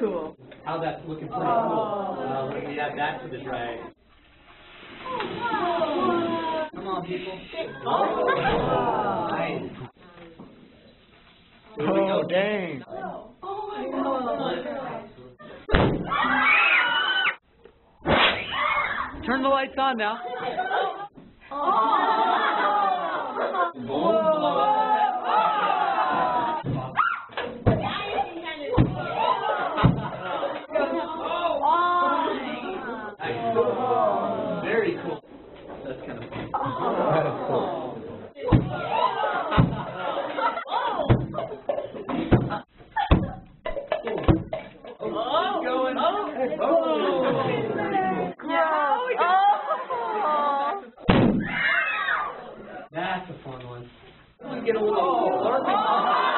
Cool. How that's looking pretty cool. Let me add that to the drag. Come on, people. Nice. Here we go. Dang. Turn the lights on now. Very cool. That's kind of fun. That's cool. That's a fun one. You get a little